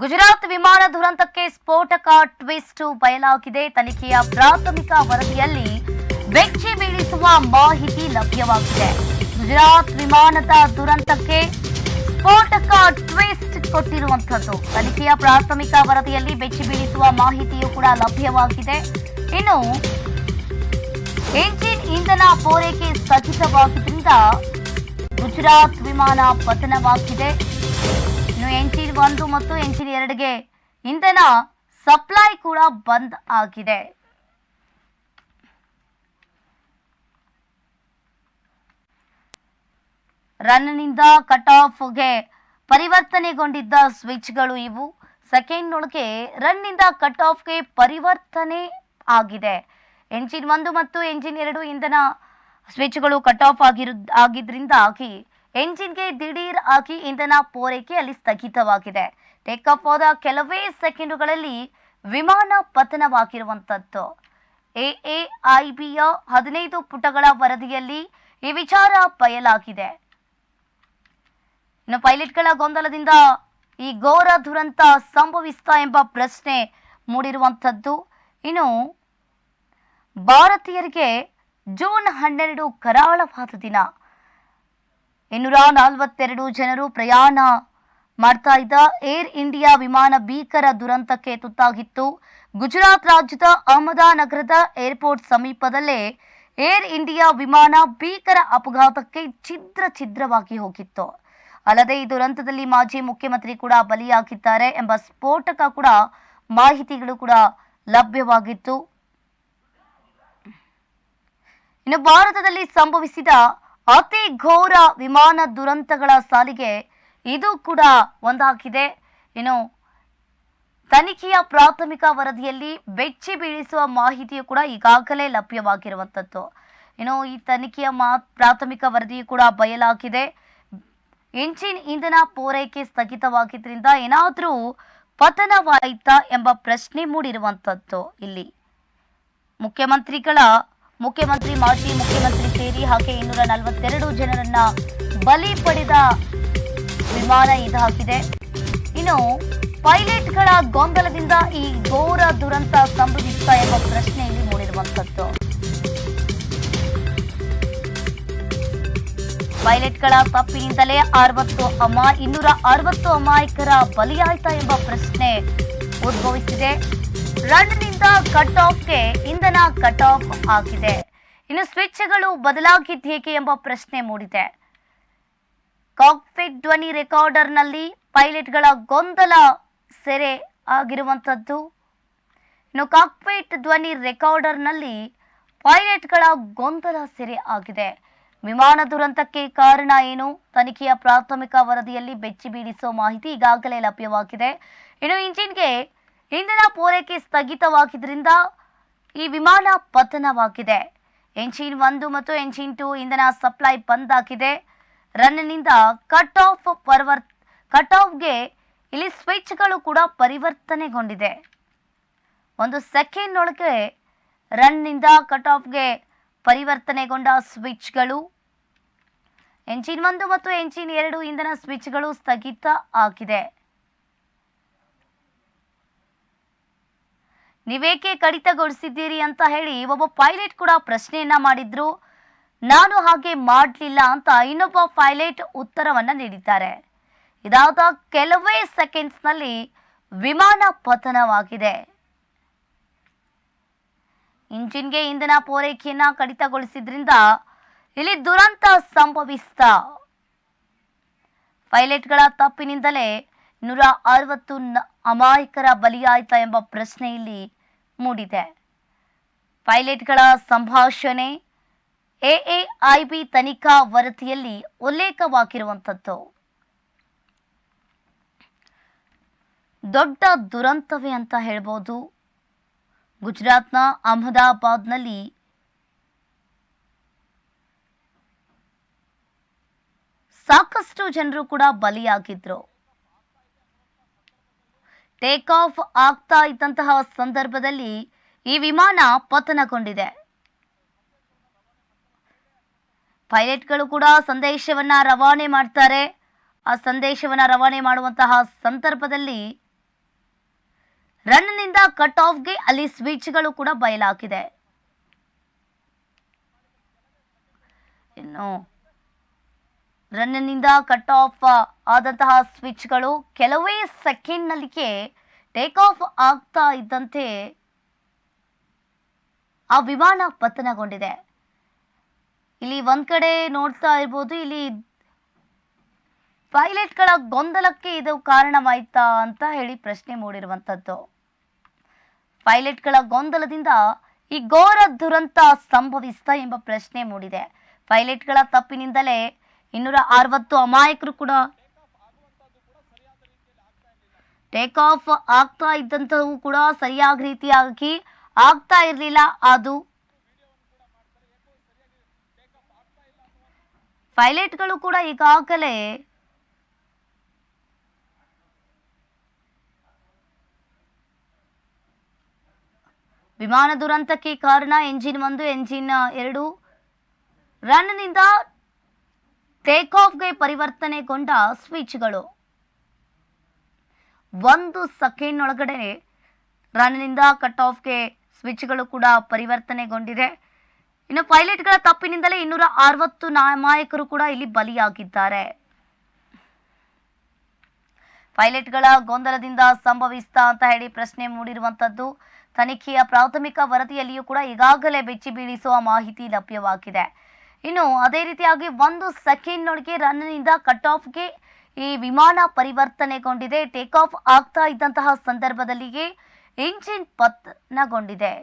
ಗುಜರಾತ್ ವಿಮಾನ ದುರಂತಕ್ಕೆ ಸ್ಫೋಟಕ ಟ್ವಿಸ್ಟ್ ಬಯಲಾಗಿದೆ. ತನಿಖೆಯ ಪ್ರಾಥಮಿಕ ವರದಿಯಲ್ಲಿ ಬೆಚ್ಚಿ ಬೀಳಿಸುವ ಮಾಹಿತಿ ಲಭ್ಯವಾಗಿದೆ. ಗುಜರಾತ್ ವಿಮಾನದ ದುರಂತಕ್ಕೆ ಸ್ಫೋಟಕ ಟ್ವಿಸ್ಟ್ ಕೊಟ್ಟಿರುವಂತದ್ದು. ತನಿಖೆಯ ಪ್ರಾಥಮಿಕ ವರದಿಯಲ್ಲಿ ಬೆಚ್ಚಿ ಬೀಳಿಸುವ ಮಾಹಿತಿಯೂ ಕೂಡ ಲಭ್ಯವಾಗಿದೆ. ಇನ್ನು ಎಂಜಿನ್ ಇಂಧನ ಪೂರೈಕೆ ಸ್ಥಗಿತವಾಗಿದ್ದರಿಂದ ಗುಜರಾತ್ ವಿಮಾನ ಪತನವಾಗಿದೆ. ಇನ್ನು ಎಂಜಿನ್ 1 ಮತ್ತು ಎಂಜಿನ್ 2ಗೆ ಇಂಧನ ಸಪ್ಲೈ ಕೂಡ ಬಂದ್ ಆಗಿದೆ. ರನ್ನಿಂದ ಕಟ್ ಆಫ್ಗೆ ಪರಿವರ್ತನೆಗೊಂಡಿದ್ದ ಸ್ವಿಚ್ಗಳು ಇವು. ಸೆಕೆಂಡ್ನೊಳಗೆ ರನ್ನಿಂದ ಕಟ್ ಆಫ್ಗೆ ಪರಿವರ್ತನೆ ಆಗಿದೆ. ಎಂಜಿನ್ 1 ಮತ್ತು ಎಂಜಿನ್ 2 ಇಂಧನ ಸ್ವಿಚ್ಗಳು ಕಟ್ ಆಫ್ ಆಗಿದ್ರಿಂದಾಗಿ ಎಂಜಿನ್ಗೆ ದಿಢೀರ್ ಆಗಿ ಇಂಧನ ಪೂರೈಕೆ ಅಲ್ಲಿ ಸ್ಥಗಿತವಾಗಿದೆ. ಟೇಕ್ ಆಫ್ ಆದ ಕೆಲವೇ ಸೆಕೆಂಡುಗಳಲ್ಲಿ ವಿಮಾನ ಪತನವಾಗಿರುವಂತದ್ದು. ಎಎಐಬಿಯ 15 ಪುಟಗಳ ವರದಿಯಲ್ಲಿ ಈ ವಿಚಾರ ಬಯಲಾಗಿದೆ. ಇನ್ನು ಪೈಲಟ್ಗಳ ಗೊಂದಲದಿಂದ ಈ ಘೋರ ದುರಂತ ಸಂಭವಿಸಿತಾ ಎಂಬ ಪ್ರಶ್ನೆ ಮೂಡಿರುವಂತದ್ದು. ಇನ್ನು ಭಾರತೀಯರಿಗೆ ಜೂನ್ 12 ಕರಾಳವಾದ ದಿನ. 242 ಜನರು ಪ್ರಯಾಣ ಮಾಡ್ತಾ ಇದ್ದ ಏರ್ ಇಂಡಿಯಾ ವಿಮಾನ ಭೀಕರ ದುರಂತಕ್ಕೆ ತುತ್ತಾಗಿತ್ತು. ಗುಜರಾತ್ ರಾಜ್ಯದ ಅಹಮದಾನಗರದ ಏರ್ಪೋರ್ಟ್ ಸಮೀಪದಲ್ಲೇ ಏರ್ ಇಂಡಿಯಾ ವಿಮಾನ ಭೀಕರ ಅಪಘಾತಕ್ಕೆ ಛಿದ್ರವಾಗಿ ಹೋಗಿತ್ತು. ಅಲ್ಲದೆ ಈ ದುರಂತದಲ್ಲಿ ಮಾಜಿ ಮುಖ್ಯಮಂತ್ರಿ ಕೂಡ ಬಲಿಯಾಗಿದ್ದಾರೆ ಎಂಬ ಸ್ಫೋಟಕ ಕೂಡ ಮಾಹಿತಿಗಳು ಕೂಡ ಲಭ್ಯವಾಗಿತ್ತು. ಇನ್ನು ಭಾರತದಲ್ಲಿ ಸಂಭವಿಸಿದ ಅತಿ ಘೋರ ವಿಮಾನ ದುರಂತಗಳ ಸಾಲಿಗೆ ಇದು ಕೂಡ ಒಂದಾಗಿದೆ. ಇನ್ನು ತನಿಖೆಯ ಪ್ರಾಥಮಿಕ ವರದಿಯಲ್ಲಿ ಬೆಚ್ಚಿ ಬೀಳಿಸುವ ಮಾಹಿತಿಯು ಕೂಡ ಈಗಾಗಲೇ ಲಭ್ಯವಾಗಿರುವಂಥದ್ದು. ಇನ್ನು ಈ ತನಿಖೆಯ ಪ್ರಾಥಮಿಕ ವರದಿಯು ಕೂಡ ಬಯಲಾಗಿದೆ. ಎಂಜಿನ್ ಇಂಧನ ಪೂರೈಕೆ ಸ್ಥಗಿತವಾಗಿದ್ದರಿಂದ ಏನಾದರೂ ಪತನವಾಯಿತಾ ಎಂಬ ಪ್ರಶ್ನೆ ಮೂಡಿರುವಂಥದ್ದು. ಇಲ್ಲಿ ಮುಖ್ಯಮಂತ್ರಿ ಮಾಜಿ ಮುಖ್ಯಮಂತ್ರಿ ಸೇರಿ ಹಾಗೆ 242 ಜನರನ್ನ ಬಲಿ ಪಡೆದ ವಿಮಾನ ಇದಾಗಿದೆ. ಇನ್ನು ಪೈಲಟ್ಗಳ ಗೊಂದಲದಿಂದ ಈ ಘೋರ ದುರಂತ ಸಂಭವಿಸಿತಾ ಎಂಬ ಪ್ರಶ್ನೆ ಇಲ್ಲಿ ಮೂಡಿರುವಂತದ್ದು. ಪೈಲಟ್ಗಳ ತಪ್ಪಿನಿಂದಲೇ 260 ಅಮಾಯಕರ ಬಲಿಯಾಯ್ತಾ ಎಂಬ ಪ್ರಶ್ನೆ ಉದ್ಭವಿಸಿದೆ. ರನ್ನಿಂದ ಕಟ್ ಆಫ್ಗೆ ಇಂಧನ ಕಟ್ ಆಫ್ ಆಗಿದೆ. ಇನ್ನು ಸ್ವಿಚ್ಗಳು ಬದಲಾಗಿದ್ದೇಕೆ ಎಂಬ ಪ್ರಶ್ನೆ ಮೂಡಿದೆ. ಕಾಕ್ಪಿಟ್ ಧ್ವನಿ ರೆಕಾರ್ಡರ್ನಲ್ಲಿ ಪೈಲಟ್ಗಳ ಗೊಂದಲ ಸೆರೆ ಆಗಿರುವಂಥದ್ದು. ಇನ್ನು ಕಾಕ್ಪಿಟ್ ಧ್ವನಿ ರೆಕಾರ್ಡರ್ನಲ್ಲಿ ಪೈಲಟ್ಗಳ ಗೊಂದಲ ಸೆರೆ ಆಗಿದೆ. ವಿಮಾನ ದುರಂತಕ್ಕೆ ಕಾರಣ ಏನು? ತನಿಖೆಯ ಪ್ರಾಥಮಿಕ ವರದಿಯಲ್ಲಿ ಬೆಚ್ಚಿ ಬೀಳಿಸುವ ಮಾಹಿತಿ ಈಗಾಗಲೇ ಲಭ್ಯವಾಗಿದೆ. ಇನ್ನು ಇಂಜಿನ್ಗೆ ಇಂಧನ ಪೂರೈಕೆ ಸ್ಥಗಿತವಾಗಿದ್ದರಿಂದ ಈ ವಿಮಾನ ಪತನವಾಗಿದೆ. ಎಂಜಿನ್ 1 ಮತ್ತು ಎಂಜಿನ್ 2 ಇಂಧನ ಸಪ್ಲೈ ಬಂದ್ ಆಗಿದೆ. ರನ್ನಿಂದ ಕಟ್ ಆಫ್ಗೆ ಇಲ್ಲಿ ಸ್ವಿಚ್ಗಳು ಕೂಡ ಪರಿವರ್ತನೆಗೊಂಡಿದೆ. 1 ಸೆಕೆಂಡ್ನೊಳಗೆ ರನ್ನಿಂದ ಕಟ್ ಆಫ್ಗೆ ಪರಿವರ್ತನೆಗೊಂಡ ಸ್ವಿಚ್ಗಳು. ಎಂಜಿನ್ 1 ಮತ್ತು ಎಂಜಿನ್ 2 ಇಂಧನ ಸ್ವಿಚ್ಗಳು ಸ್ಥಗಿತ ಆಗಿದೆ. ನೀವೇಕೆ ಕಡಿತಗೊಳಿಸಿದ್ದೀರಿ ಅಂತ ಹೇಳಿ ಒಬ್ಬ ಪೈಲಟ್ ಕೂಡ ಪ್ರಶ್ನೆಯನ್ನ ಮಾಡಿದ್ರು. ನಾನು ಹಾಗೆ ಮಾಡಲಿಲ್ಲ ಅಂತ ಇನ್ನೊಬ್ಬ ಪೈಲಟ್ ಉತ್ತರವನ್ನ ನೀಡಿದ್ದಾರೆ. ಇದಾದ ಕೆಲವೇ ಸೆಕೆಂಡ್ಸ್ನಲ್ಲಿ ವಿಮಾನ ಪತನವಾಗಿದೆ. ಇಂಜಿನ್ಗೆ ಇಂಧನ ಪೂರೈಕೆಯನ್ನ ಕಡಿತಗೊಳಿಸಿದ್ರಿಂದ ಇಲ್ಲಿ ದುರಂತ ಸಂಭವಿಸಿದ. ಪೈಲಟ್ಗಳ ತಪ್ಪಿನಿಂದಲೇ 260 ಅಮಾಯಕರ ಬಲಿಯಾಯ್ತಾ ಎಂಬ ಪ್ರಶ್ನೆ ಇಲ್ಲಿ ಮೂಡಿದೆ. ಪೈಲಟ್ಗಳ ಸಂಭಾಷಣೆ ಎಎಐಬಿ ತನಿಖಾ ವರದಿಯಲ್ಲಿ ಉಲ್ಲೇಖವಾಗಿರುವಂಥದ್ದು. ದೊಡ್ಡ ದುರಂತವೇ ಅಂತ ಹೇಳ್ಬೋದು. ಗುಜರಾತ್ನ ಅಹಮದಾಬಾದ್ನಲ್ಲಿ ಸಾಕಷ್ಟು ಜನರು ಕೂಡ ಬಲಿಯಾಗಿದ್ರು. ಟೇಕ್ ಆಫ್ ಆಗ್ತಾ ಇದ್ದಂತಹ ಸಂದರ್ಭದಲ್ಲಿ ಈ ವಿಮಾನ ಪತನಗೊಂಡಿದೆ. ಪೈಲಟ್ಗಳು ಕೂಡ ಸಂದೇಶವನ್ನ ರವಾನೆ ಮಾಡ್ತಾರೆ. ಆ ಸಂದೇಶವನ್ನ ರವಾನೆ ಮಾಡುವಂತಹ ಸಂದರ್ಭದಲ್ಲಿ ರನ್ನಿಂದ ಕಟ್ ಆಫ್ಗೆ ಅಲ್ಲಿ ಸ್ವಿಚ್ಗಳು ಕೂಡ ಬಯಲಾಗಿದೆ. ಇನ್ನು ರನ್ನಿಂದ ಕಟ್ ಆಫ್ ಆದಂತಹ ಸ್ವಿಚ್ಗಳು ಕೆಲವೇ ಸೆಕೆಂಡ್ನಲ್ಲಿಗೆ ಟೇಕ್ ಆಫ್ ಆಗ್ತಾ ಇದ್ದಂತೆ ಆ ವಿಮಾನ ಪತನಗೊಂಡಿದೆ. ಇಲ್ಲಿ ಒಂದ್ ಕಡೆ ನೋಡ್ತಾ ಇರ್ಬೋದು, ಇಲ್ಲಿ ಪೈಲಟ್ಗಳ ಗೊಂದಲಕ್ಕೆ ಇದು ಕಾರಣವಾಯ್ತಾ ಅಂತ ಹೇಳಿ ಪ್ರಶ್ನೆ ಮೂಡಿರುವಂತದ್ದು. ಪೈಲಟ್ಗಳ ಗೊಂದಲದಿಂದ ಈ ಘೋರ ದುರಂತ ಸಂಭವಿಸಿತಾ ಎಂಬ ಪ್ರಶ್ನೆ ಮೂಡಿದೆ. ಪೈಲಟ್ಗಳ ತಪ್ಪಿನಿಂದಲೇ 260 ಅಮಾಯಕರು ಕೂಡ ಟೇಕ್ ಆಫ್ ಆಗ್ತಾ ಇದ್ದಂಥವು ಕೂಡ ಸರಿಯಾದ ರೀತಿಯಾಗಿ ಆಗ್ತಾ ಇರಲಿಲ್ಲ. ಅದು ಪೈಲಟ್ಗಳು ಕೂಡ ಈಗಾಗಲೇ ವಿಮಾನ ದುರಂತಕ್ಕೆ ಕಾರಣ ಎಂಜಿನ್ 1, ಎಂಜಿನ್ 2 ರನ್ನಿಂದ ಟೇಕ್ ಆಫ್ಗೆ ಪರಿವರ್ತನೆಗೊಂಡ ಸ್ವಿಚ್ಗಳು 1 ಸೆಕೆಂಡ್ ಒಳಗಡೆ ರನ್ನಿಂದ ಕಟ್ ಆಫ್ಗೆ ಸ್ವಿಚ್ಗಳು ಕೂಡ ಪರಿವರ್ತನೆಗೊಂಡಿದೆ. ಇನ್ನು ಪೈಲಟ್ಗಳ ತಪ್ಪಿನಿಂದಲೇ 260 ಅಮಾಯಕರು ಕೂಡ ಇಲ್ಲಿ ಬಲಿಯಾಗಿದ್ದಾರೆ. ಪೈಲಟ್ಗಳ ಗೊಂದಲದಿಂದ ಸಂಭವಿಸಿತಾ ಅಂತ ಹೇಳಿ ಪ್ರಶ್ನೆ ಮೂಡಿರುವಂತದ್ದು. ತನಿಖೆಯ ಪ್ರಾಥಮಿಕ ವರದಿಯಲ್ಲಿಯೂ ಕೂಡ ಈಗಾಗಲೇ ಬೆಚ್ಚಿ ಬೀಳಿಸುವ ಮಾಹಿತಿ ಲಭ್ಯವಾಗಿದೆ. ಇನ್ನು ಅದೇ ರೀತಿಯಾಗಿ 1 ಸೆಕೆಂಡ್ನೊಳಗೆ ರನ್ನಿಂದ ಕಟ್ ಆಫ್ಗೆ ಈ ವಿಮಾನ ಪರಿವರ್ತನೆಗೊಂಡಿದೆ. ಟೇಕ್ ಆಫ್ ಆಗ್ತಾ ಇದ್ದಂತಹ ಸಂದರ್ಭದಲ್ಲಿಯೇ ಇಂಜಿನ್ ಪತನಗೊಂಡಿದೆ.